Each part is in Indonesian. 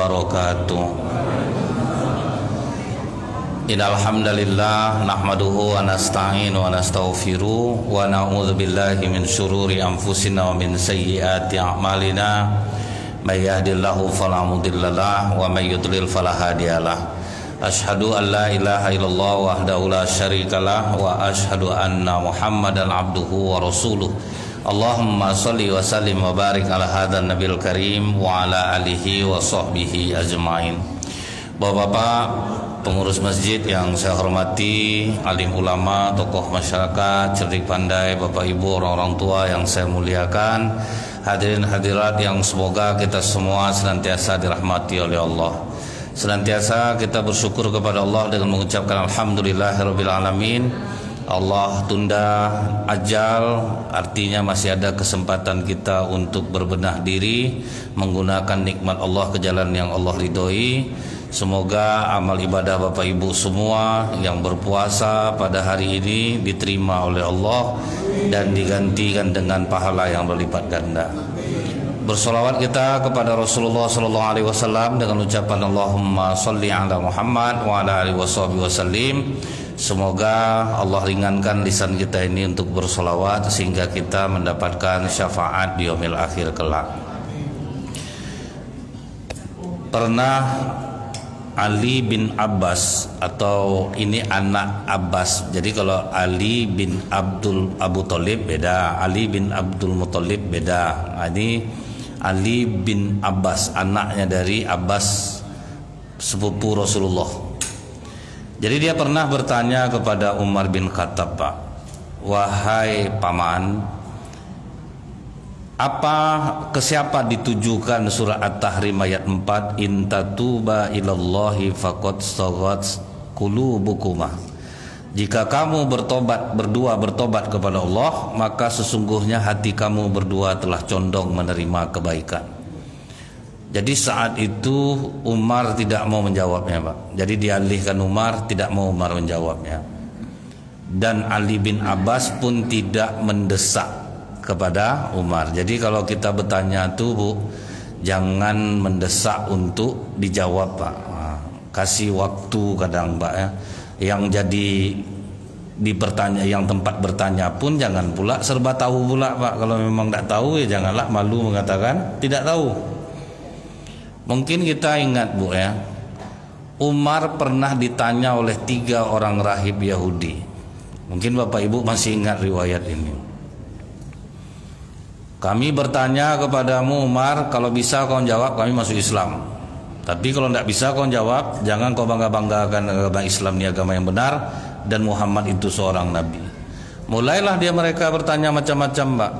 wabarakatuh. Innal hamdalillah nahmaduhu wa nasta'inu wa nastaghfiruh wa na'udzu billahi min syururi anfusina wa min sayyiati a'malina. May yahdihillahu fala mudhillalah wa may yudlil fala hadiyalah. Asyhadu an la ilaha illallah wahdahu la syarikalah wa asyhadu anna Muhammadan abduhu wa rasuluh. Allahumma shalli wa sallim wa barik ala hadzal nabiyil karim wa ala alihi wa sahbihi ajmain. Bapak-bapak pengurus masjid yang saya hormati, alim ulama, tokoh masyarakat, cerdik pandai, bapak ibu, orang-orang tua yang saya muliakan, hadirin hadirat yang semoga kita semua senantiasa dirahmati oleh Allah. Senantiasa kita bersyukur kepada Allah dengan mengucapkan alhamdulillahirabbil alamin. Allah tunda ajal, artinya masih ada kesempatan kita untuk berbenah diri, menggunakan nikmat Allah ke jalan yang Allah ridhoi. Semoga amal ibadah Bapak Ibu semua yang berpuasa pada hari ini diterima oleh Allah dan digantikan dengan pahala yang berlipat ganda. Bersolawat kita kepada Rasulullah SAW dengan ucapan Allahumma sholli ala Muhammad wa ala alihi wasallim. Semoga Allah ringankan lisan kita ini untuk bersolawat sehingga kita mendapatkan syafaat di yaumil akhir kelak. Pernah Ali bin Abbas, atau ini anak Abbas. Jadi kalau Ali bin Abu Thalib beda, Ali bin Abdul Muthalib beda. Ini Ali bin Abbas, anaknya dari Abbas, sepupu Rasulullah. Jadi dia pernah bertanya kepada Umar bin Khattab, Pak, wahai paman, ke siapa ditujukan surah At-Tahrim ayat 4, in tatuba ilallahi faqad saghat qulubukumah. Jika kamu berdua bertobat kepada Allah, maka sesungguhnya hati kamu berdua telah condong menerima kebaikan. Jadi saat itu Umar tidak mau menjawabnya, Pak. Jadi dialihkan Umar, tidak mau Umar menjawabnya. Dan Ali bin Abbas pun tidak mendesak kepada Umar. Jadi kalau kita bertanya tuh, Bu, jangan mendesak untuk dijawab, Pak. Kasih waktu kadang, Pak, ya. Yang jadi yang tempat bertanya pun jangan pula serba tahu pula, Pak. Kalau memang tidak tahu ya janganlah malu mengatakan tidak tahu. Mungkin kita ingat, Bu, ya, Umar pernah ditanya oleh 3 orang rahib Yahudi. Mungkin Bapak Ibu masih ingat riwayat ini. Kami bertanya kepadamu Umar, kalau bisa kau jawab kami masuk Islam. Tapi kalau tidak bisa kau jawab, jangan kau bangga-banggakan agama Islam ini agama yang benar dan Muhammad itu seorang nabi. Mulailah mereka bertanya macam-macam, Mbak.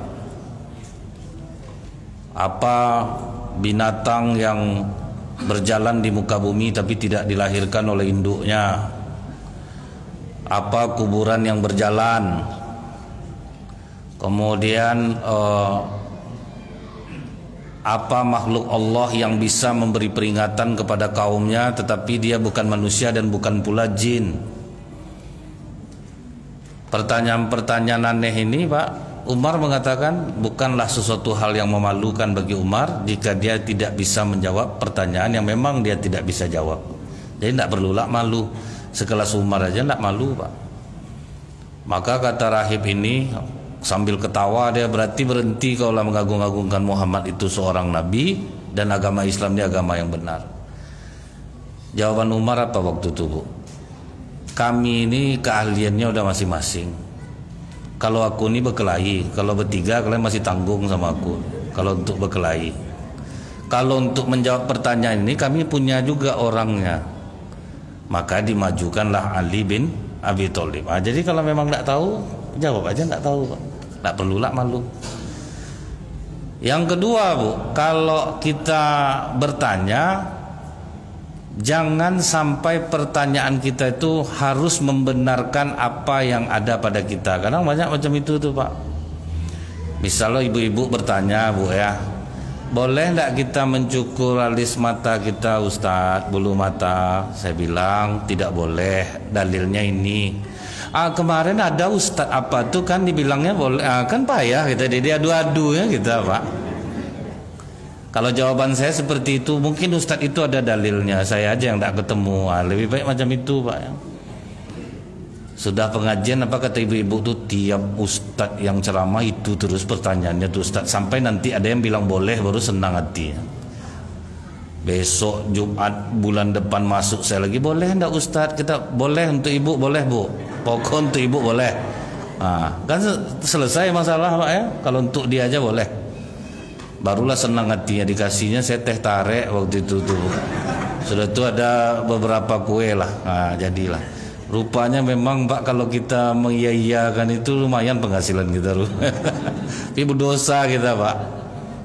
Apa binatang yang berjalan di muka bumi tapi tidak dilahirkan oleh induknya? Apa kuburan yang berjalan? Kemudian apa makhluk Allah yang bisa memberi peringatan kepada kaumnya tetapi dia bukan manusia dan bukan pula jin? Pertanyaan-pertanyaan aneh ini, Pak, Umar mengatakan bukanlah sesuatu hal yang memalukan bagi Umar jika dia tidak bisa menjawab pertanyaan yang memang dia tidak bisa jawab. Jadi tidak perlulah malu. Sekelas Umar aja tidak malu, Pak. Maka kata rahib ini sambil ketawa, dia berhenti kalau mengagung-agungkan Muhammad itu seorang nabi dan agama Islam ini agama yang benar. Jawaban Umar apa waktu itu, Bu? Kami ini keahliannya udah masing-masing. Kalau aku ini berkelahi, kalau bertiga kalian masih tanggung sama aku. Kalau untuk berkelahi, kalau untuk menjawab pertanyaan ini kami punya juga orangnya. Maka dimajukanlah Ali bin Abi Thalib. Jadi kalau memang tidak tahu, jawab aja tidak tahu, Pak. Tidak perlulah malu. Yang kedua, Bu, kalau kita bertanya, jangan sampai pertanyaan kita itu harus membenarkan apa yang ada pada kita. Kadang banyak macam itu tuh, Pak. Misalnya ibu-ibu bertanya, Bu, ya, boleh tidak kita mencukur alis mata kita, Ustadz, bulu mata? Saya bilang tidak boleh. Dalilnya ini. Kemarin ada Ustadz apa tuh kan dibilangnya boleh, kan payah kita dia adu-adu ya kita, Pak. Kalau jawaban saya seperti itu, mungkin Ustadz itu ada dalilnya, saya aja yang tidak ketemu. Lebih baik macam itu Pak ya. Sudah pengajian apa kata ibu-ibu tuh, tiap Ustadz yang ceramah itu terus pertanyaannya tuh Ustadz, sampai nanti ada yang bilang boleh baru senang hati. Besok Jumat bulan depan masuk saya lagi, boleh enggak Ustadz? Kita boleh untuk ibu, boleh Bu. Pokok untuk ibu boleh. Kan selesai masalah Pak ya. Kalau untuk dia aja boleh. Barulah senang hatinya, dikasihnya saya teh tarik waktu itu tuh. Sudah tuh ada beberapa kue lah. Jadilah. Rupanya memang Pak kalau kita mengiyakan itu lumayan penghasilan kita. Tapi berdosa kita Pak.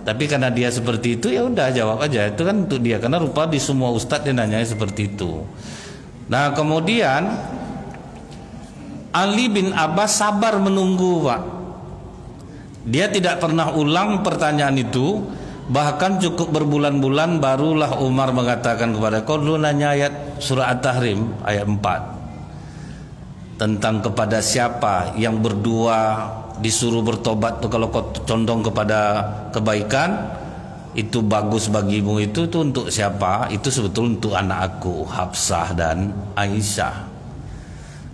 Tapi karena dia seperti itu ya udah jawab aja, itu kan untuk dia, karena rupa di semua ustadz dia nanya seperti itu. Nah kemudian Ali bin Abbas sabar menunggu Pak. Dia tidak pernah ulang pertanyaan itu, bahkan cukup berbulan-bulan barulah Umar mengatakan kepada, kau dulu nanya ayat surah At-Tahrim ayat 4 tentang kepada siapa yang berdua disuruh bertobat tuh, kalau kau condong kepada kebaikan itu bagus bagimu, itu untuk siapa? Itu sebetulnya untuk anak aku Hafsah dan Aisyah.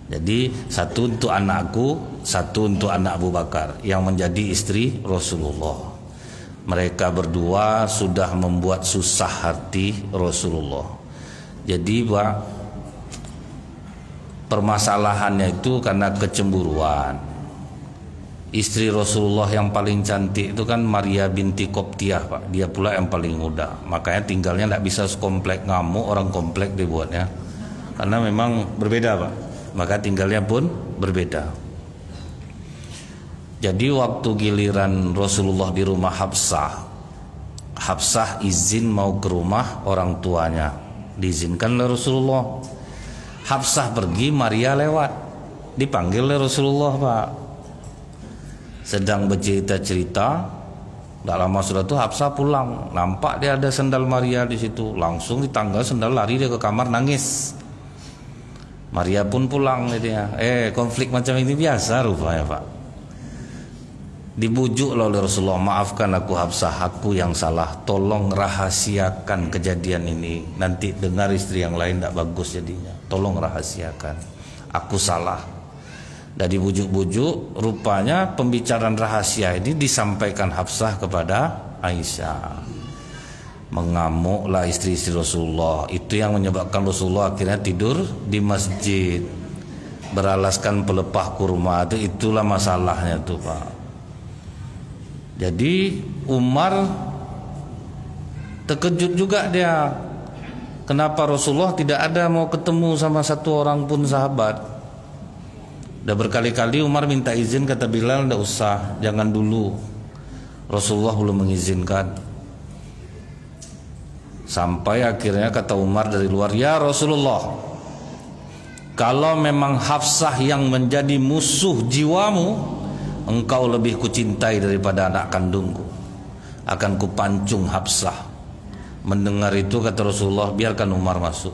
Jadi satu untuk anakku, satu untuk anak Abu Bakar yang menjadi istri Rasulullah. Mereka berdua sudah membuat susah hati Rasulullah. Jadi Pak, permasalahannya itu karena kecemburuan. Istri Rasulullah yang paling cantik itu kan Maria binti Qoptiyah Pak. Dia pula yang paling muda. Makanya tinggalnya tidak bisa sekomplek, ngamuk orang komplek dibuatnya. Karena memang berbeda Pak. Maka tinggalnya pun berbeda. Jadi waktu giliran Rasulullah di rumah Hafsah, Hafsah izin mau ke rumah orang tuanya. Diizinkan oleh Rasulullah. Hafsah pergi, Maria lewat. Dipanggil oleh Rasulullah Pak. Sedang bercerita-cerita, tidak lama sudah tuh Hafsah pulang. Nampak dia ada sendal Maria di situ. Langsung di tangga sendal, lari dia ke kamar nangis. Maria pun pulang dia. Konflik macam ini biasa rupanya Pak. Dibujuk oleh Rasulullah, maafkan aku Hafsah, aku yang salah. Tolong rahasiakan kejadian ini. Nanti dengar istri yang lain tidak bagus jadinya. Tolong rahasiakan. Aku salah. Dan dibujuk-bujuk, rupanya pembicaraan rahasia ini disampaikan Hafsah kepada Aisyah. Mengamuklah istri-istri Rasulullah. Itu yang menyebabkan Rasulullah akhirnya tidur di masjid beralaskan pelepah kurma. Itulah masalahnya tuh Pak. Jadi Umar terkejut juga dia. Kenapa Rasulullah tidak ada mau ketemu sama satu orang pun sahabat. Udah berkali-kali Umar minta izin, kata Bilal tidak usah, jangan dulu. Rasulullah belum mengizinkan. Sampai akhirnya kata Umar dari luar, ya Rasulullah, kalau memang Hafsah yang menjadi musuh jiwamu, engkau lebih kucintai daripada anak kandungku. Akan kupancung Hafsah. Mendengar itu kata Rasulullah, biarkan Umar masuk.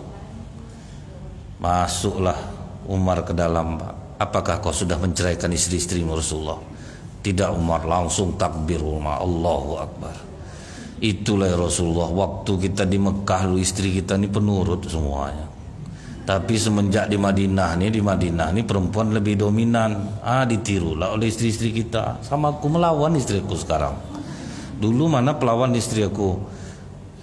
Masuklah Umar ke dalam Pak. Apakah kau sudah menceraikan istri-istrimu Rasulullah? Tidak Umar, langsung takbir Umar, Allahu Akbar. Itulah Rasulullah. Waktu kita di Mekah lu istri kita ini penurut semuanya. Tapi semenjak di Madinah nih perempuan lebih dominan. Ditirulah oleh istri-istri kita. Sama aku melawan istriku sekarang. Dulu mana pelawan istri aku?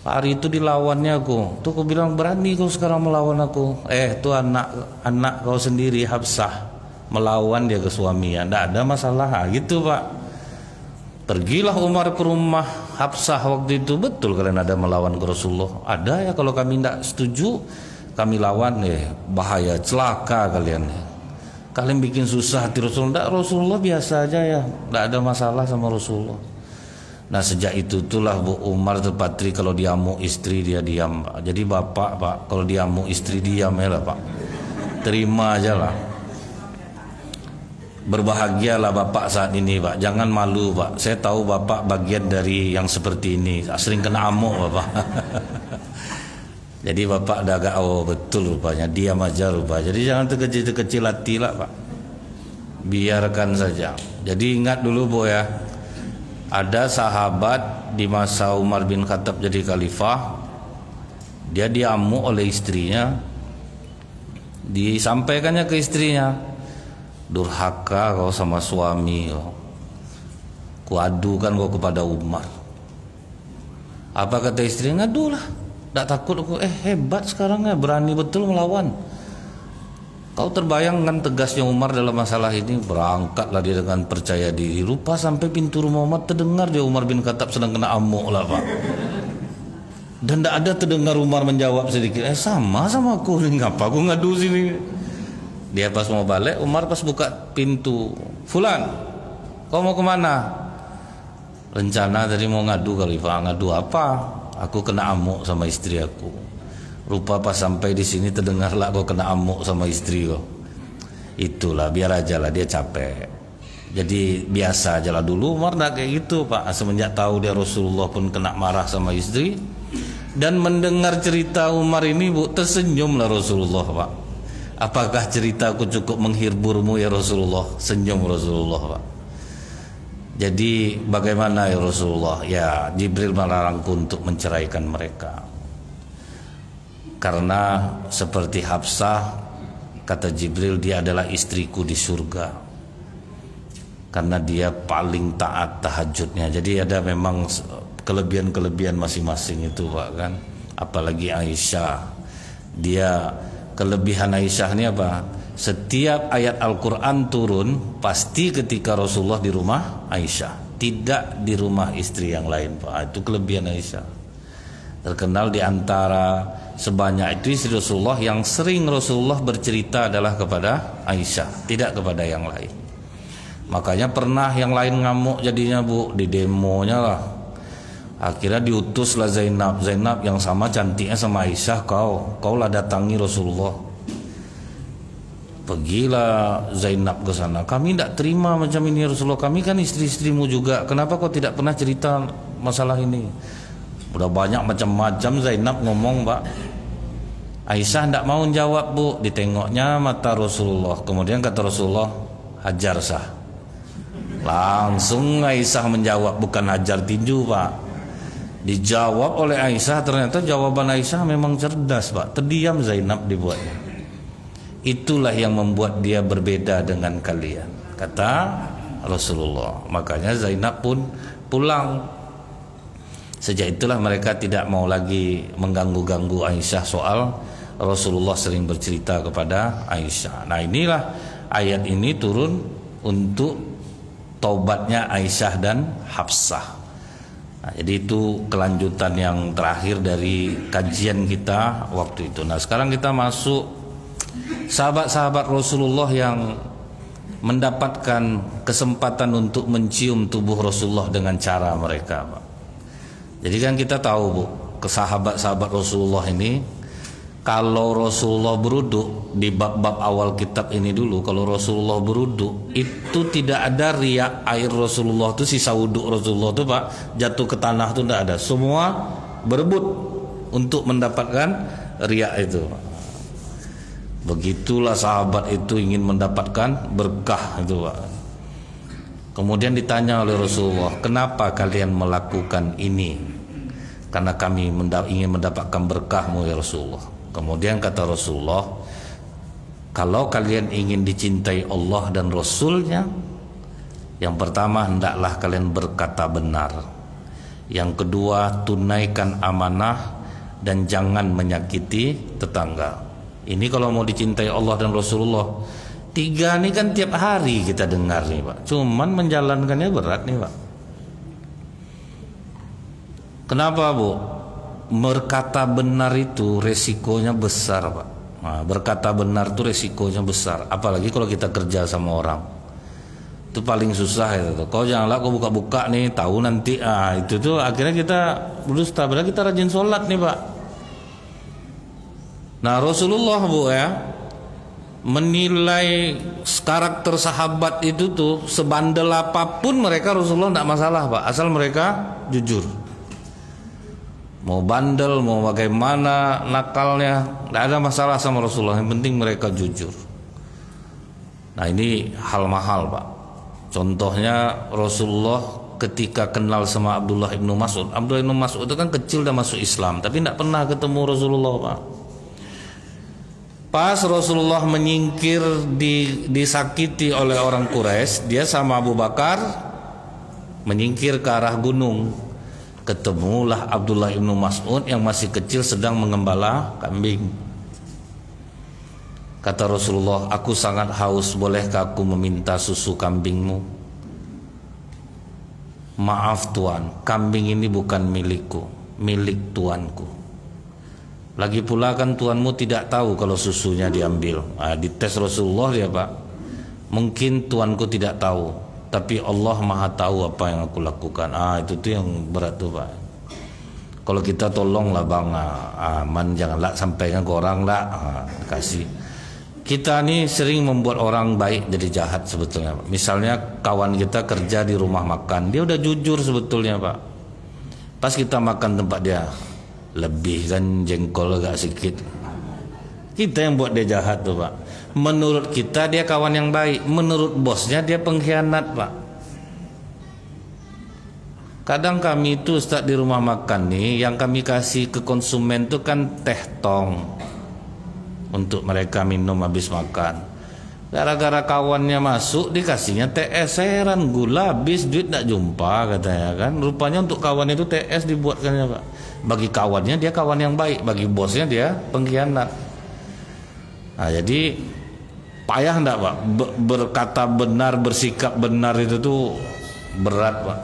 Hari itu dilawannya aku. Tuh aku bilang, berani kau sekarang melawan aku. Tuh anak kau sendiri Hafsah melawan dia ke suaminya. Tidak ada masalah gitu Pak. Pergilah Umar ke rumah Hafsah waktu itu. Betul kalian ada melawan ke Rasulullah? Ada ya, kalau kami tidak setuju kami lawan, bahaya, celaka kalian. Kalian bikin susah hati Rasulullah. Rasulullah biasa aja ya, tidak ada masalah sama Rasulullah. Nah sejak itu itulah Bu Umar terpatri, kalau diamuk istri dia diam Pak. Jadi bapak Pak, kalau diamuk istri diam ya lah Pak. Terima aja lah. Berbahagialah bapak saat ini Pak. Jangan malu Pak. Saya tahu bapak bagian dari yang seperti ini. Sering kena amuk bapak. Jadi bapak dah agak betul rupanya. Diam aja rupanya. Jadi jangan terkecil-kecil hati lah Pak. Biarkan saja. Jadi ingat dulu Bu ya. Ada sahabat di masa Umar bin Khattab jadi khalifah, dia diamuk oleh istrinya. Disampaikannya ke istrinya, durhaka kau sama suami kau. Kuadukan kau kepada Umar. Apa kata istri? Ngadulah, tak takut aku. Hebat sekarang ya, berani betul melawan. Kau terbayangkan tegasnya Umar dalam masalah ini. Berangkatlah dia dengan percaya diri. Rupa sampai pintu rumah Umar terdengar dia Umar bin Khattab sedang kena amuk lah Pak. Dan tidak ada terdengar Umar menjawab sedikit. Sama aku nih, ngapa aku ngadu sini. Dia pas mau balik, Umar pas buka pintu. Fulan, kau mau kemana? Rencana tadi mau ngadu khalifah. Ngadu apa? Aku kena amuk sama istri aku. Rupa pas sampai di sini terdengarlah kau kena amuk sama istri kau. Itulah, biar aja lah, dia capek. Jadi biasa aja lah. Dulu Umar tak kayak gitu Pak. Semenjak tahu dia Rasulullah pun kena marah sama istri. Dan mendengar cerita Umar ini Bu, tersenyumlah Rasulullah Pak. Apakah ceritaku cukup menghiburmu ya Rasulullah? Senyum Rasulullah Pak. Jadi bagaimana ya Rasulullah? Ya, Jibril melarangku untuk menceraikan mereka. Karena seperti Hafsah, kata Jibril, dia adalah istriku di surga. Karena dia paling taat tahajudnya. Jadi ada memang kelebihan-kelebihan masing-masing itu Pak kan. Apalagi Aisyah. Dia, kelebihan Aisyah ini apa? Setiap ayat Al-Quran turun pasti ketika Rasulullah di rumah Aisyah, tidak di rumah istri yang lain Pak. Itu kelebihan Aisyah. Terkenal di antara sebanyak itu istri Rasulullah yang sering Rasulullah bercerita adalah kepada Aisyah, tidak kepada yang lain. Makanya pernah yang lain ngamuk jadinya Bu, di demonya lah. Akhirnya diutuslah Zainab yang sama cantiknya sama Aisyah, kau lah datangi Rasulullah. Pergilah Zainab ke sana. Kami tidak terima macam ini Rasulullah. Kami kan istri-istrimu juga. Kenapa kau tidak pernah cerita masalah ini? Udah banyak macam-macam Zainab ngomong Pak. Aisyah tidak mau jawab Bu. Ditengoknya mata Rasulullah. Kemudian kata Rasulullah, hajar sah. Langsung Aisyah menjawab, bukan hajar tinju Pak. Dijawab oleh Aisyah. Ternyata jawaban Aisyah memang cerdas Pak. Terdiam Zainab dibuatnya. Itulah yang membuat dia berbeda dengan kalian, kata Rasulullah. Makanya Zainab pun pulang. Sejak itulah mereka tidak mau lagi mengganggu-ganggu Aisyah soal Rasulullah sering bercerita kepada Aisyah. Nah inilah ayat ini turun untuk taubatnya Aisyah dan Hafsah. Nah, jadi itu kelanjutan yang terakhir dari kajian kita waktu itu. Nah sekarang kita masuk sahabat-sahabat Rasulullah yang mendapatkan kesempatan untuk mencium tubuh Rasulullah dengan cara mereka Pak. Jadi kan kita tahu Bu, ke sahabat-sahabat Rasulullah ini, kalau Rasulullah beruduk di bab-bab awal kitab ini dulu, kalau Rasulullah beruduk itu tidak ada riak air Rasulullah itu, sisa wuduk Rasulullah itu Pak jatuh ke tanah itu tidak ada. Semua berebut untuk mendapatkan riak itu. Begitulah sahabat itu ingin mendapatkan berkah itu Pak. Kemudian ditanya oleh Rasulullah, kenapa kalian melakukan ini? Karena kami ingin mendapatkan berkahmu ya Rasulullah. Kemudian kata Rasulullah, kalau kalian ingin dicintai Allah dan Rasulnya, yang pertama hendaklah kalian berkata benar. Yang kedua, tunaikan amanah dan jangan menyakiti tetangga. Ini kalau mau dicintai Allah dan Rasulullah. Tiga ini kan tiap hari kita dengar nih Pak. Cuman menjalankannya berat nih Pak. Kenapa Bu? Berkata benar itu resikonya besar Pak. Nah, berkata benar itu resikonya besar. Apalagi kalau kita kerja sama orang. Itu paling susah itu. Kau janganlah kau buka-buka nih, tahu nanti. Itu tuh akhirnya kita berdusta. Padahal kita rajin sholat nih Pak. Nah Rasulullah Bu ya, menilai karakter sahabat itu tuh sebandel apapun mereka Rasulullah tidak masalah Pak, asal mereka jujur. Mau bandel, mau bagaimana nakalnya, tidak ada masalah sama Rasulullah. Yang penting mereka jujur. Nah ini hal mahal Pak. Contohnya Rasulullah ketika kenal sama Abdullah ibnu Mas'ud. Abdullah ibnu Mas'ud itu kan kecil dan masuk Islam, tapi tidak pernah ketemu Rasulullah, Pak. Pas Rasulullah menyingkir disakiti oleh orang Quraisy, dia sama Abu Bakar menyingkir ke arah gunung. Ketemulah Abdullah ibnu Mas'ud yang masih kecil sedang mengembala kambing. Kata Rasulullah, aku sangat haus, bolehkah aku meminta susu kambingmu? Maaf tuan, kambing ini bukan milikku, milik tuanku. Lagi pula kan tuanmu tidak tahu kalau susunya diambil. Dites Rasulullah dia, Pak. Mungkin tuanku tidak tahu, tapi Allah Maha tahu apa yang aku lakukan. Itu tuh yang berat tuh, Pak. Kalau kita tolonglah bang, aman, janganlah sampaikan ke orang lah, kasih. Kita nih sering membuat orang baik jadi jahat sebetulnya, Pak. Misalnya kawan kita kerja di rumah makan, dia udah jujur sebetulnya, Pak. Pas kita makan tempat dia, lebih kan jengkol agak sedikit, kita yang buat dia jahat tuh, Pak. Menurut kita dia kawan yang baik, menurut bosnya dia pengkhianat, Pak. Kadang kami itu Ustaz di rumah makan nih, yang kami kasih ke konsumen tuh kan teh tong untuk mereka minum habis makan. Gara-gara kawannya masuk dikasihnya TS, heran, gula habis, duit tak jumpa katanya kan. Rupanya untuk kawan itu TS dibuatkannya, Pak. Bagi kawannya dia kawan yang baik, bagi bosnya dia pengkhianat. Jadi payah enggak, Pak? Berkata benar, bersikap benar itu tuh berat, Pak.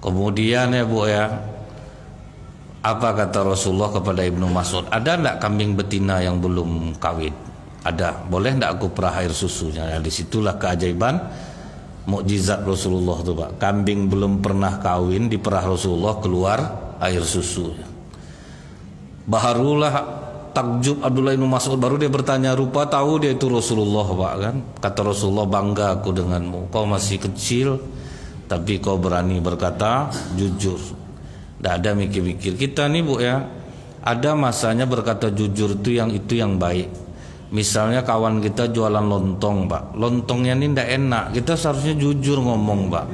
Kemudian ya Bu ya, apa kata Rasulullah kepada Ibnu Mas'ud? Ada enggak kambing betina yang belum kawin? Ada. Boleh enggak aku perah air susunya? Disitulah keajaiban mukjizat Rasulullah tuh, Pak. Kambing belum pernah kawin diperah Rasulullah, keluar air susunya. Barulah takjub Abdullah bin Mas'ud, baru dia bertanya, rupa tahu dia itu Rasulullah, Pak kan? Kata Rasulullah, bangga aku denganmu. Kau masih kecil tapi kau berani berkata jujur. Tidak ada mikir-mikir. Kita nih Bu ya, ada masanya berkata jujur itu yang baik. Misalnya kawan kita jualan lontong, Pak. Lontongnya ini tidak enak, kita seharusnya jujur ngomong, Pak.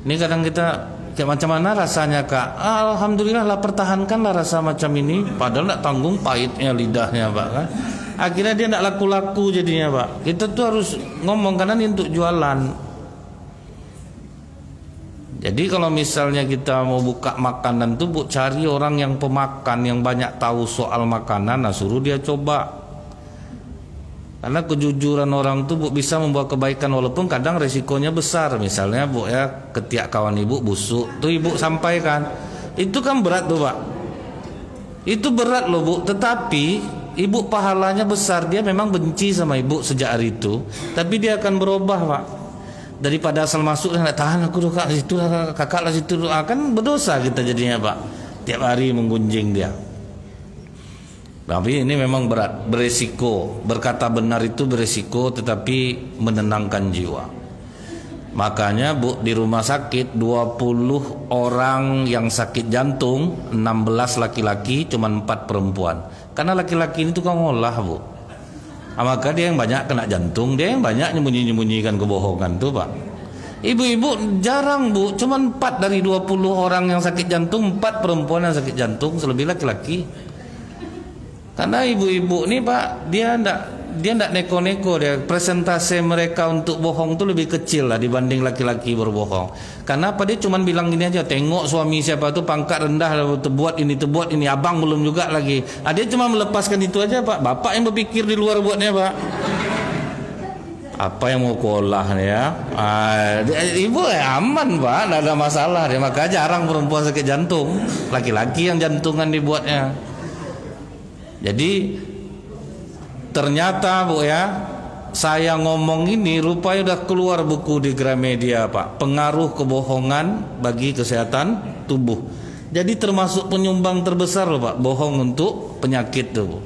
Ini kadang kita kayak macam mana rasanya, Kak? Alhamdulillah lah, pertahankanlah rasa macam ini. Padahal tidak tanggung pahitnya lidahnya, Pak kan? Akhirnya dia tidak laku-laku jadinya, Pak. Kita tuh harus ngomong karena ini untuk jualan. Jadi kalau misalnya kita mau buka makanan tuh Bu, cari orang yang pemakan, yang banyak tahu soal makanan, nah suruh dia coba. Karena kejujuran orang tuh Bu bisa membawa kebaikan, walaupun kadang resikonya besar. Misalnya Bu ya, ketiak kawan Ibu busuk, tuh Ibu sampaikan. Itu kan berat tuh, Pak. Itu berat loh, Bu. Tetapi Ibu pahalanya besar. Dia memang benci sama Ibu sejak hari itu, tapi dia akan berubah, Pak. Daripada asal masuk dan tahan aku doa situ lah, kakak lah situ doa, kan berdosa kita jadinya, Pak. Tiap hari menggunjing dia. Tapi ini memang berat, beresiko. Berkata benar itu beresiko, tetapi menenangkan jiwa. Makanya Bu, di rumah sakit 20 orang yang sakit jantung, 16 laki-laki, cuma 4 perempuan. Karena laki-laki ini tukang ngolah, Bu. Maka dia yang banyak kena jantung, dia yang banyak nyembunyikan kebohongan tuh, Pak. Ibu-ibu jarang, Bu, cuma 4 dari 20 orang yang sakit jantung, 4 perempuan yang sakit jantung, selebih laki-laki. Karena ibu-ibu nih, Pak, dia ndak neko-neko, dia presentase mereka untuk bohong tuh lebih kecil lah dibanding laki-laki berbohong. Karena apa, dia cuma bilang gini aja, tengok suami siapa tuh pangkat rendah, buat ini, abang belum juga lagi. Dia cuma melepaskan itu aja, Pak. Bapak yang berpikir di luar buatnya, Pak. Apa yang mau kuolah ya? Ibu aman, Pak, nggak ada masalah. Dia maka jarang perempuan sakit jantung, laki-laki yang jantungan dibuatnya. Jadi ternyata Bu ya, saya ngomong ini rupanya udah keluar buku di Gramedia, Pak. Pengaruh kebohongan bagi kesehatan tubuh. Jadi termasuk penyumbang terbesar loh, Pak, bohong untuk penyakit tuh, Bu.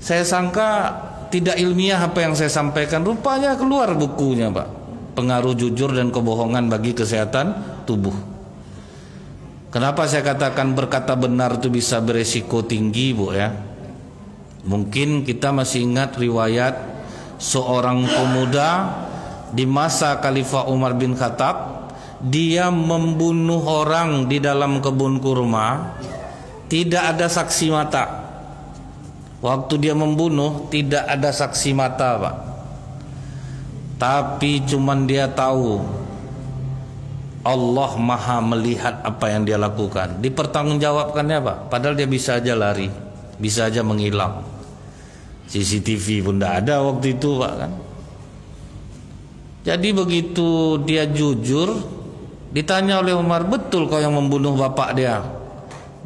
Saya sangka tidak ilmiah apa yang saya sampaikan, rupanya keluar bukunya, Pak. Pengaruh jujur dan kebohongan bagi kesehatan tubuh. Kenapa saya katakan berkata benar itu bisa beresiko tinggi, Bu ya? Mungkin kita masih ingat riwayat seorang pemuda di masa Khalifah Umar bin Khattab, dia membunuh orang di dalam kebun kurma, tidak ada saksi mata. Waktu dia membunuh tidak ada saksi mata, Pak. Tapi cuman dia tahu Allah Maha melihat apa yang dia lakukan. Dipertanggungjawabkannya, Pak. Padahal dia bisa aja lari, bisa aja menghilang. CCTV pun tidak ada waktu itu, Pak, kan. Jadi begitu dia jujur, ditanya oleh Umar, betul kau yang membunuh bapak dia?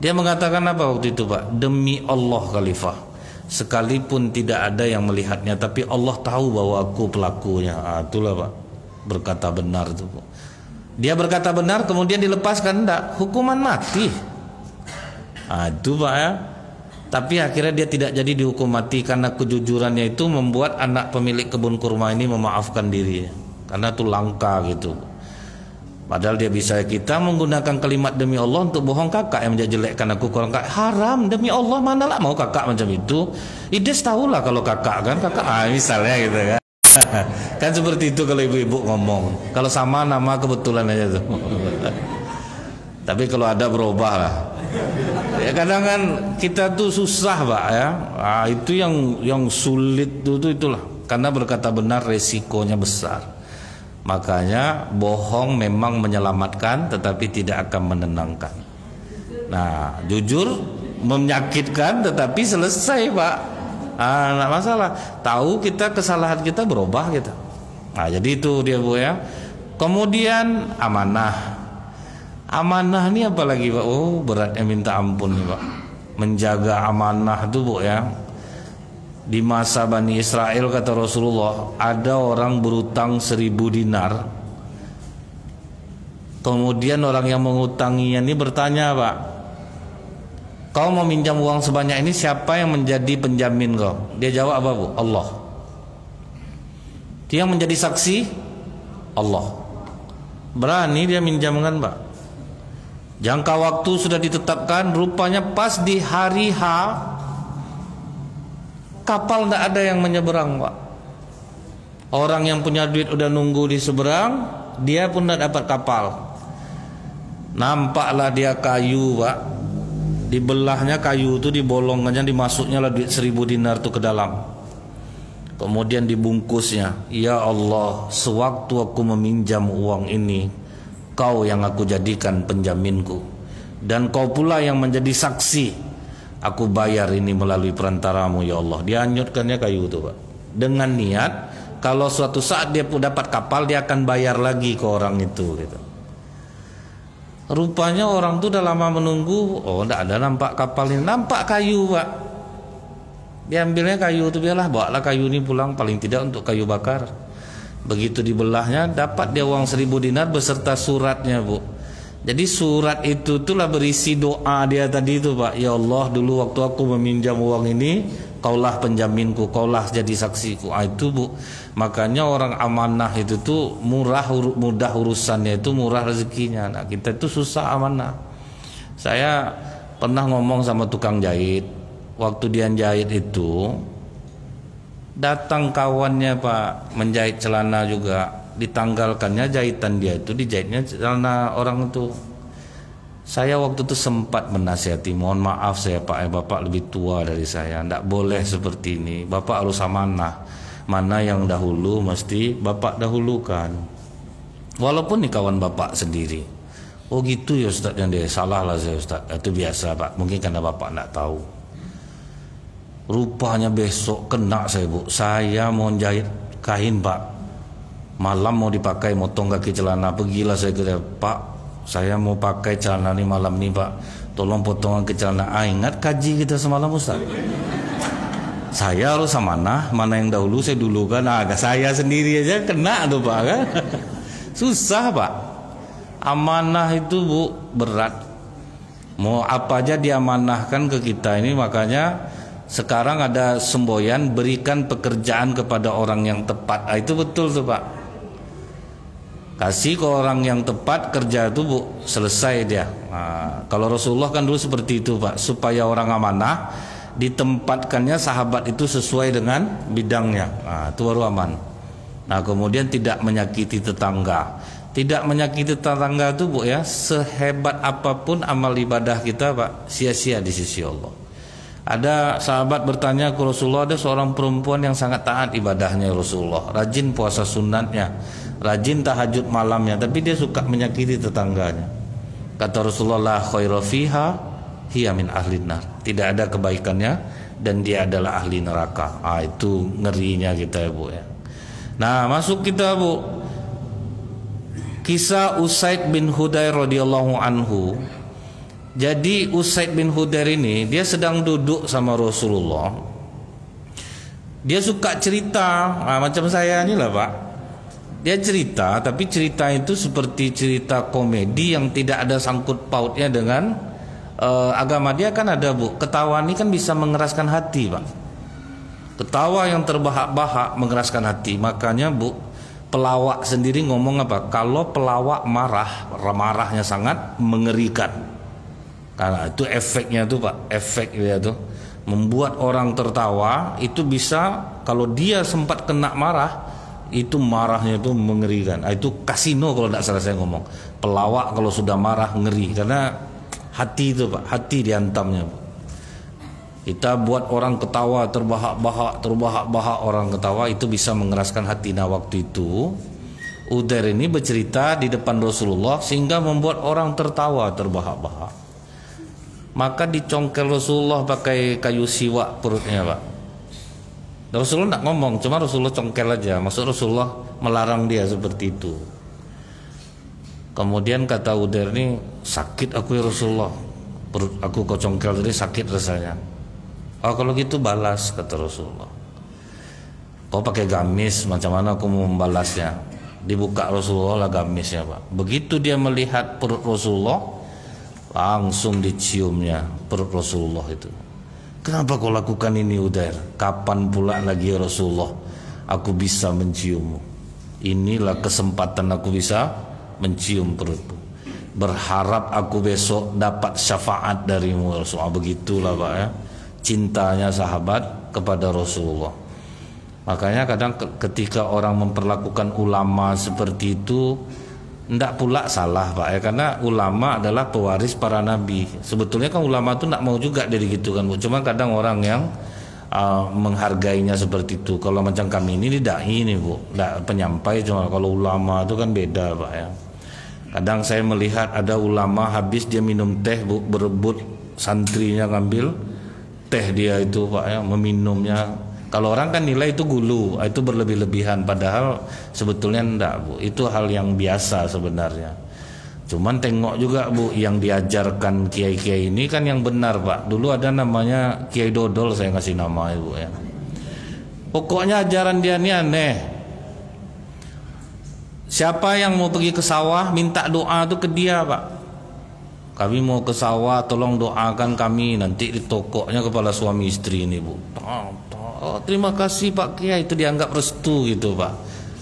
Dia mengatakan apa waktu itu, Pak? Demi Allah Khalifah, sekalipun tidak ada yang melihatnya, tapi Allah tahu bahwa aku pelakunya. Itulah, Pak, berkata benar itu, Pak. Dia berkata benar, kemudian dilepaskan, enggak, hukuman mati. Itu, Pak, ya. Tapi akhirnya dia tidak jadi dihukum mati karena kejujurannya itu membuat anak pemilik kebun kurma ini memaafkan diri, karena itu langka gitu. Padahal dia bisa, kita menggunakan kalimat demi Allah untuk bohong kakak yang menjelekkan aku kurang kakak, haram. Demi Allah manalah mau kakak macam itu. Ides tahulah kalau kakak kan kakak, misalnya gitu kan. Kan seperti itu kalau ibu-ibu ngomong. Kalau sama nama kebetulan aja tuh. Tapi kalau ada berubah lah. Ya kadang kan kita tuh susah, Pak, ya. Itu yang sulit itulah. Karena berkata benar resikonya besar. Makanya bohong memang menyelamatkan tetapi tidak akan menenangkan. Nah, jujur menyakitkan tetapi selesai, Pak. Nggak masalah. Tahu kita kesalahan kita, berubah kita. Nah, jadi itu dia, Bu, ya. Kemudian amanah. Amanah ini apa lagi, Pak? Oh, beratnya minta ampun nih, Pak. Menjaga amanah itu, Bu, ya. Di masa Bani Israel, kata Rasulullah, ada orang berutang 1000 dinar. Kemudian orang yang mengutanginya ini bertanya, Pak, kau mau minjam uang sebanyak ini, siapa yang menjadi penjamin kau? Dia jawab apa, Bu? Allah. Dia yang menjadi saksi? Allah. Berani dia minjamkan, Pak. Jangka waktu sudah ditetapkan, rupanya pas di hari H, kapal tidak ada yang menyeberang, Pak. Orang yang punya duit udah nunggu di seberang, dia pun tidak dapat kapal. Nampaklah dia kayu, Pak. Dibelahnya kayu itu, dibolongkannya, dimasuknya lah duit 1000 dinar itu ke dalam. Kemudian dibungkusnya. Ya Allah, sewaktu aku meminjam uang ini, kau yang aku jadikan penjaminku, dan kau pula yang menjadi saksi. Aku bayar ini melalui perantaramu, ya Allah. Dia hanyutkannya kayu itu, Pak, dengan niat kalau suatu saat dia pun dapat kapal, dia akan bayar lagi ke orang itu, gitu. Rupanya orang itu udah lama menunggu. Oh, tidak ada nampak kapal ini, nampak kayu, Pak. Diambilnya kayu itu, biarlah, bawalah kayu ini pulang, paling tidak untuk kayu bakar. Begitu dibelahnya, dapat dia uang 1000 dinar beserta suratnya, Bu. Jadi surat itu itulah berisi doa dia tadi itu, Pak. Ya Allah, dulu waktu aku meminjam uang ini, kaulah penjaminku, kaulah jadi saksiku. Itu, Bu. Makanya orang amanah itu tuh mudah urusannya, itu murah rezekinya. Nah, kita itu susah amanah. Saya pernah ngomong sama tukang jahit. Waktu dia jahit itu, datang kawannya, Pak, menjahit celana juga. Ditanggalkannya jahitan dia itu, dijahitnya celana orang itu. Saya waktu itu sempat menasihati, mohon maaf saya, Pak, Bapak lebih tua dari saya, tidak boleh seperti ini. Bapak harus amanah. Mana yang dahulu mesti Bapak dahulukan. Walaupun ini kawan Bapak sendiri. Oh gitu ya Ustaz, yang dia salah lah saya, Ustaz. Itu biasa, Pak, mungkin karena Bapak tidak tahu. Rupanya besok kena saya, Bu. Saya mau jahit kain, Pak, malam mau dipakai, motong kaki celana. Pergilah saya ke dia, Pak, saya mau pakai celana ini malam ini, Pak, tolong potongan ke celana. Ingat kaji kita semalam, Ustaz. Saya harus amanah, mana yang dahulu saya dulu kan. Saya sendiri aja kena tuh, Pak, kan. Susah, Pak. Amanah itu, Bu, berat. Mau apa aja diamanahkan ke kita ini. Makanya sekarang ada semboyan, berikan pekerjaan kepada orang yang tepat. Itu betul tuh, Pak. Kasih ke orang yang tepat kerja itu, Bu, selesai dia. Kalau Rasulullah kan dulu seperti itu, Pak, supaya orang amanah ditempatkannya sahabat itu sesuai dengan bidangnya. Itu baru aman. Nah, kemudian tidak menyakiti tetangga. Tidak menyakiti tetangga itu Bu ya, sehebat apapun amal ibadah kita Pak, sia-sia di sisi Allah. Ada sahabat bertanya ke Rasulullah, ada seorang perempuan yang sangat taat ibadahnya Rasulullah, rajin puasa sunatnya, rajin tahajud malamnya, tapi dia suka menyakiti tetangganya. Kata Rasulullah, la khaira fiha hiya min ahlin nar. Tidak ada kebaikannya dan dia adalah ahli neraka. Itu ngerinya kita ya Bu ya. Nah, masuk kita Bu, kisah Usaid bin Hudair radhiyallahu anhu. Jadi Usaid bin Hudair ini dia sedang duduk sama Rasulullah. Dia suka cerita, macam saya inilah Pak. Dia cerita, tapi cerita itu seperti cerita komedi yang tidak ada sangkut pautnya dengan agama. Dia kan ada Bu, ketawa ini kan bisa mengeraskan hati Pak. Ketawa yang terbahak-bahak mengeraskan hati. Makanya Bu, pelawak sendiri ngomong apa? Kalau pelawak marahnya sangat mengerikan. Karena itu efeknya tuh Pak, efek dia tuh membuat orang tertawa itu bisa, kalau dia sempat kena marah, itu marahnya itu mengerikan. Itu kasino kalau tidak salah saya ngomong. Pelawak kalau sudah marah ngeri karena hati itu Pak, hati diantamnya Pak. Kita buat orang ketawa terbahak-bahak orang ketawa itu bisa mengeraskan hati. Nah, waktu itu Udair ini bercerita di depan Rasulullah sehingga membuat orang tertawa terbahak-bahak. Maka dicongkel Rasulullah pakai kayu siwak perutnya Pak. Rasulullah tidak ngomong, cuma Rasulullah congkel aja. Maksud Rasulullah melarang dia seperti itu. Kemudian kata Udair ini, sakit aku ya Rasulullah, perut aku kau congkel tadi sakit rasanya. Oh kalau gitu balas, kata Rasulullah. Kau pakai gamis, macam mana aku mau membalasnya? Dibuka Rasulullah lah gamisnya Pak. Begitu dia melihat perut Rasulullah, langsung diciumnya perut Rasulullah itu. Kenapa kau lakukan ini Udair? Kapan pula lagi ya Rasulullah aku bisa menciummu? Inilah kesempatan aku bisa mencium perutmu. Berharap aku besok dapat syafaat darimu Rasulullah. Begitulah Pak ya, cintanya sahabat kepada Rasulullah. Makanya kadang ketika orang memperlakukan ulama seperti itu, tidak pula salah Pak ya, karena ulama adalah pewaris para nabi. Sebetulnya kan ulama itu tidak mau juga dari gitu kan Bu. Cuma kadang orang yang menghargainya seperti itu. Kalau macam kami ini dai ini Bu, tidak penyampai. Cuma kalau ulama itu kan beda Pak ya. Kadang saya melihat ada ulama habis dia minum teh Bu, berebut santrinya ngambil teh dia itu Pak ya, meminumnya. Kalau orang kan nilai itu gulu, itu berlebih-lebihan, padahal sebetulnya enggak Bu. Itu hal yang biasa sebenarnya. Cuman tengok juga Bu, yang diajarkan kiai-kiai ini kan yang benar Pak. Dulu ada namanya Kiai Dodol, saya ngasih nama Ibu ya. Pokoknya ajaran dia ini aneh. Siapa yang mau pergi ke sawah minta doa itu ke dia Pak. Kami mau ke sawah, tolong doakan kami. Nanti di tokonya kepala suami istri ini Bu. Oh, terima kasih Pak Kiai, itu dianggap restu gitu Pak.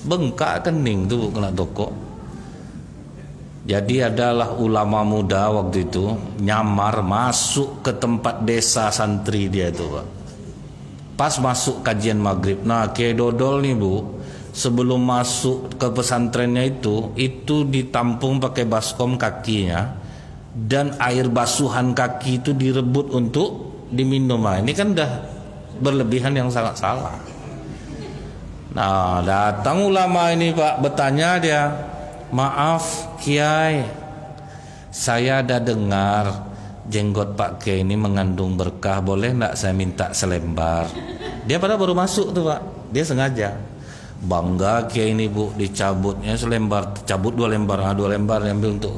Bengkak kening tuh kena toko. Jadi adalah ulama muda waktu itu nyamar masuk ke tempat desa santri dia itu Pak. Pas masuk kajian maghrib. Nah Kiai Dodol nih Bu, sebelum masuk ke pesantrennya itu ditampung pakai baskom kakinya, dan air basuhan kaki itu direbut untuk diminum. Nah, ini kan udah berlebihan yang sangat salah. Nah datang ulama ini Pak, bertanya dia, maaf Kiai, saya ada dengar jenggot Pak Kiai ini mengandung berkah, boleh enggak saya minta selembar? Dia pada baru masuk tuh Pak, dia sengaja bangga Kiai ini Bu, dicabutnya selembar, cabut dua lembar diambil untuk.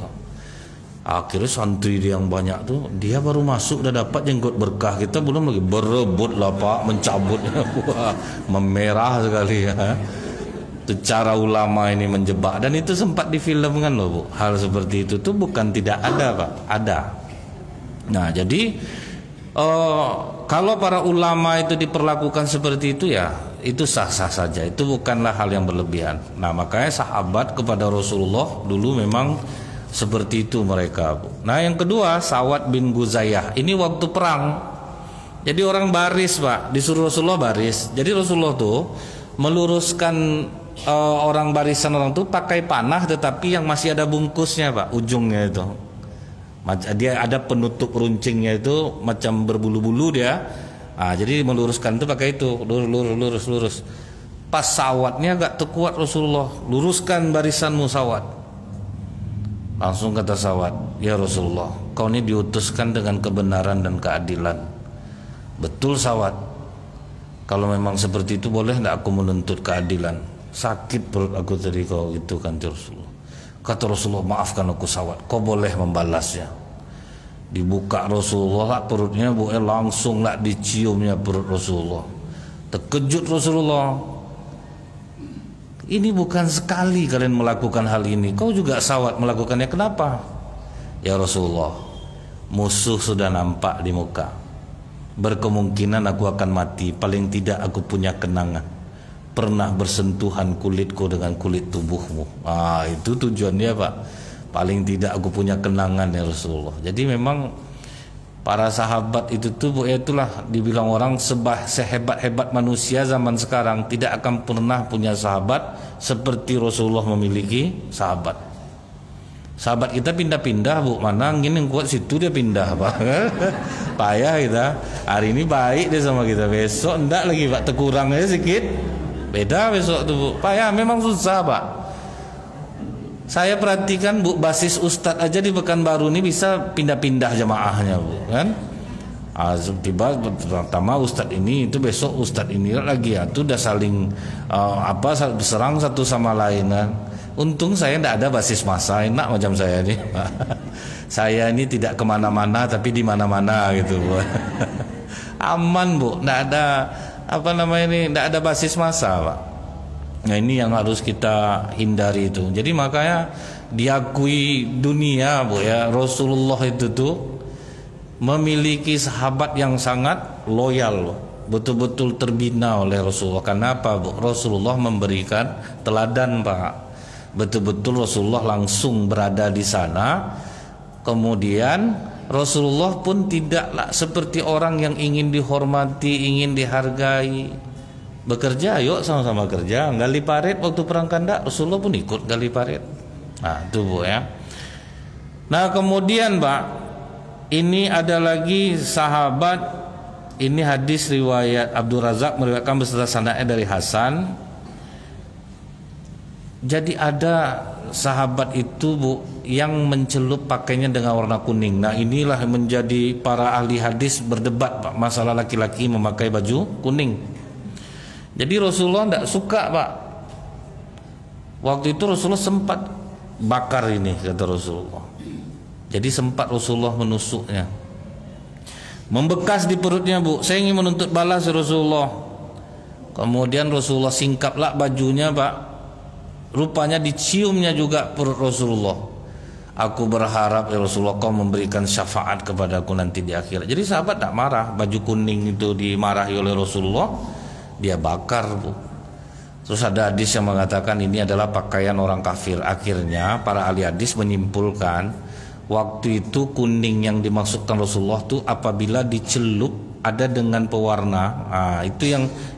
Akhirnya santri dia yang banyak tuh, dia baru masuk udah dapat jenggot berkah, kita belum lagi berebut lah Pak, mencabutnya. Wah, memerah sekali ya. Itu cara ulama ini menjebak, dan itu sempat difilmkan loh Bu. Hal seperti itu tuh bukan tidak ada Pak, ada. Nah jadi kalau para ulama itu diperlakukan seperti itu ya itu sah-sah saja, itu bukanlah hal yang berlebihan. Nah makanya sahabat kepada Rasulullah dulu memang seperti itu mereka Bu. Nah yang kedua Sawad bin Guzayah, ini waktu perang. Jadi orang baris Pak, disuruh Rasulullah baris. Jadi Rasulullah tuh meluruskan orang barisan orang tuh pakai panah tetapi yang masih ada bungkusnya Pak, ujungnya itu. Dia ada penutup runcingnya itu macam berbulu-bulu dia. Jadi meluruskan itu pakai itu, lurus. Pas sawatnya agak terkuat Rasulullah, luruskan barisanmu sawat. Langsung kata sawat, ya Rasulullah, kau ini diutuskan dengan kebenaran dan keadilan. Betul sawat. Kalau memang seperti itu boleh tidak aku menuntut keadilan? Sakit perut aku tadi kau gitu kan Rasulullah. Kata Rasulullah, maafkan aku sawat, kau boleh membalasnya. Dibuka Rasulullah perutnya, langsung lah diciumnya perut Rasulullah. Terkejut Rasulullah. Ini bukan sekali kalian melakukan hal ini, kau juga sawat melakukannya, kenapa? Ya Rasulullah, musuh sudah nampak di muka, berkemungkinan aku akan mati. Paling tidak aku punya kenangan pernah bersentuhan kulitku dengan kulit tubuhmu. Itu tujuannya Pak. Paling tidak aku punya kenangan ya Rasulullah. Jadi memang para sahabat itu tuh itulah dibilang orang sehebat-hebat manusia zaman sekarang tidak akan pernah punya sahabat seperti Rasulullah memiliki sahabat. Sahabat kita pindah-pindah mana angin yang kuat situ dia pindah Pak. Payah kita. Hari ini baik dia sama kita, besok enggak lagi Pak, terkurang aja sedikit. Beda besok tuh Bu. Payah, memang susah Pak. Saya perhatikan Bu, basis Ustadz aja di Pekanbaru ini bisa pindah-pindah jamaahnya Bu, kan? Tiba pertama Ustadz ini, itu besok Ustadz ini lagi ya, itu udah saling berserang satu sama lain kan? Untung saya tidak ada basis massa, enak macam saya ini. Saya ini tidak kemana-mana tapi di mana-mana gitu Bu. Aman Bu, tidak ada tidak ada basis massa Pak. Nah ini yang harus kita hindari itu. Jadi makanya diakui dunia Bu ya, Rasulullah itu tuh memiliki sahabat yang sangat loyal, betul-betul terbina oleh Rasulullah. Kenapa Bu? Rasulullah memberikan teladan Pak. Betul-betul Rasulullah langsung berada di sana. Kemudian Rasulullah pun tidaklah seperti orang yang ingin dihormati, ingin dihargai. Bekerja, yuk sama-sama kerja. Gali parit waktu perang Kandak, Rasulullah pun ikut gali parit. Nah itu Bu ya. Nah kemudian Pak, ini ada lagi sahabat. Ini hadis riwayat Abdul Razak meriwayatkan beserta sanadnya dari Hasan. Jadi ada sahabat itu Bu yang mencelup pakainya dengan warna kuning. Nah inilah menjadi para ahli hadis berdebat Pak, masalah laki-laki memakai baju kuning. Jadi Rasulullah tidak suka Pak. Waktu itu Rasulullah sempat bakar ini, kata Rasulullah. Jadi sempat Rasulullah menusuknya, membekas di perutnya Bu. Saya ingin menuntut balas Rasulullah. Kemudian Rasulullah singkaplah bajunya Pak. Rupanya diciumnya juga perut Rasulullah. Aku berharap ya Rasulullah kau memberikan syafaat kepadaku nanti di akhirat. Jadi sahabat tak marah, baju kuning itu dimarahi oleh Rasulullah, dia bakar Bu. Terus ada hadis yang mengatakan ini adalah pakaian orang kafir. Akhirnya para ahli hadis menyimpulkan waktu itu kuning yang dimaksudkan Rasulullah itu apabila dicelup ada dengan pewarna. Itu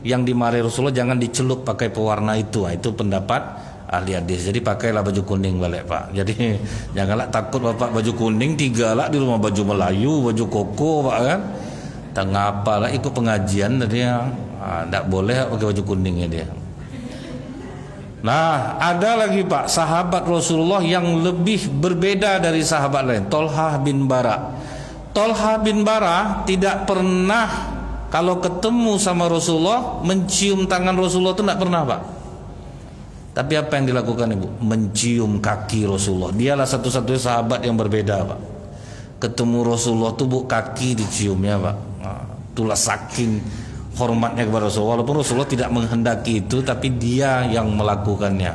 yang dimarahi Rasulullah, jangan dicelup pakai pewarna itu. Itu pendapat ahli hadis. Jadi pakailah baju kuning balik Pak. Jadi janganlah takut Bapak baju kuning, tiga lah di rumah baju Melayu, baju koko Pak kan. Tengah apa lah ikut pengajian dia. Tidak boleh pakai baju kuningnya dia. Nah ada lagi Pak sahabat Rasulullah yang lebih berbeda dari sahabat lain, Tolhah bin Bara. Tolhah bin Bara tidak pernah kalau ketemu sama Rasulullah mencium tangan Rasulullah itu tidak pernah Pak. Tapi apa yang dilakukan Ibu? Mencium kaki Rasulullah. Dialah satu-satunya sahabat yang berbeda Pak. Ketemu Rasulullah tuh Bu, kaki diciumnya Pak. Itulah saking hormatnya kepada Rasulullah. Walaupun Rasulullah tidak menghendaki itu, tapi dia yang melakukannya.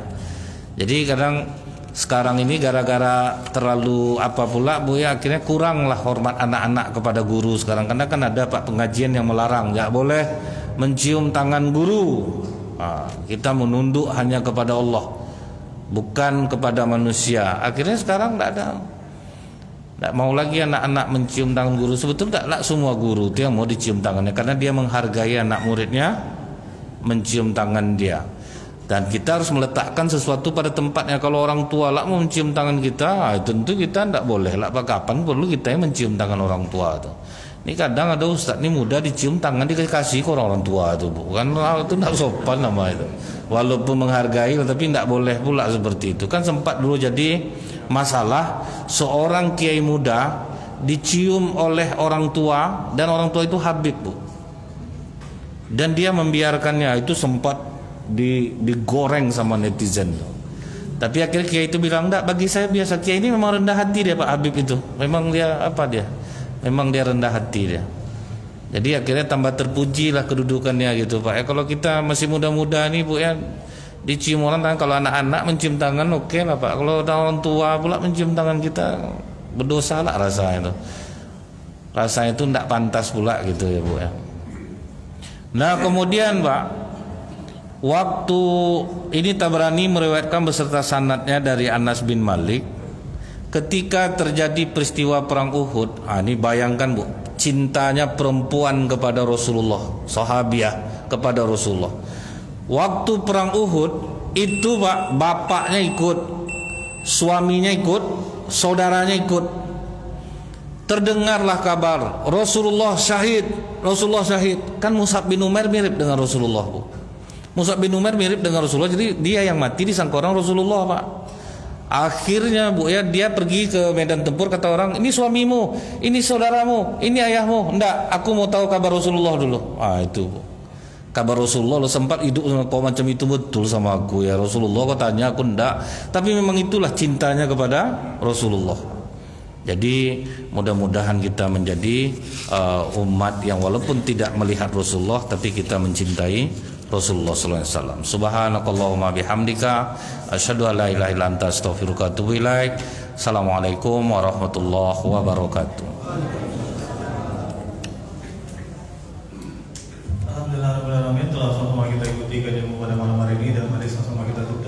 Jadi kadang sekarang ini gara-gara terlalu apa pula Bu ya, akhirnya kuranglah hormat anak-anak kepada guru sekarang. Karena kan ada Pak pengajian yang melarang, nggak boleh mencium tangan guru. Kita menunduk hanya kepada Allah, bukan kepada manusia. Akhirnya sekarang tidak mau lagi anak-anak mencium tangan guru. Sebetulnya tidaklah semua guru itu yang mau dicium tangannya, karena dia menghargai anak muridnya mencium tangan dia. Dan kita harus meletakkan sesuatu pada tempatnya. Kalau orang tua lah mau mencium tangan kita, tentu kita tidak boleh lah. Kapan perlu kita yang mencium tangan orang tua tuh. Ini kadang ada ustaz ini muda dicium tangan dikasih ke orang tua tuh, bukan itu tidak sopan nama itu. Walaupun menghargai, tapi tidak boleh pula seperti itu. Kan sempat dulu jadi masalah seorang kiai muda dicium oleh orang tua dan orang tua itu Habib, Bu. Dan dia membiarkannya, itu sempat digoreng sama netizen. Tapi akhirnya kiai itu bilang, enggak, bagi saya biasa. Kiai ini memang rendah hati dia, Pak Habib itu. Memang dia apa dia? Memang dia rendah hati dia. Jadi akhirnya tambah terpuji lah kedudukannya gitu, Pak. Kalau kita masih muda-muda nih, Bu, ya, dicium orang tangan. Kalau anak-anak mencium tangan oke lah, Pak. Kalau orang tua pula mencium tangan kita, berdosa lah rasanya itu. Rasanya itu enggak pantas pula gitu ya, Bu, ya. Nah, kemudian, Pak, waktu ini Tabrani meriwayatkan beserta sanadnya dari Anas bin Malik, ketika terjadi peristiwa perang Uhud. Ini bayangkan, Bu, cintanya perempuan kepada Rasulullah, sahabiah kepada Rasulullah. Waktu perang Uhud itu, Pak, bapaknya ikut, suaminya ikut, saudaranya ikut. Terdengarlah kabar Rasulullah syahid, Rasulullah syahid. Kan Mus'ab bin Umair mirip dengan Rasulullah, Bu. Mus'ab bin Umair mirip dengan Rasulullah, jadi dia yang mati disangka orang Rasulullah, Pak. Akhirnya, Bu, ya, dia pergi ke medan tempur, kata orang, ini suamimu, ini saudaramu, ini ayahmu. Enggak, aku mau tahu kabar Rasulullah dulu. Itu, Bu. Kabar Rasulullah, lo sempat hidup sama kau macam itu betul sama aku ya Rasulullah, kau tanya aku enggak. Tapi memang itulah cintanya kepada Rasulullah. Jadi mudah-mudahan kita menjadi umat yang walaupun tidak melihat Rasulullah, tapi kita mencintai Rasulullah sallallahu alaihi wasallam. Subhanakallahumma bihamdika asyhadu an la ilaha illa anta astaghfiruka wa atubu ilaik. Assalamualaikum warahmatullahi wabarakatuh. Alhamdulillah, telah sama kita ikuti kajian pada malam hari ini, dan mari sama-sama kita tutup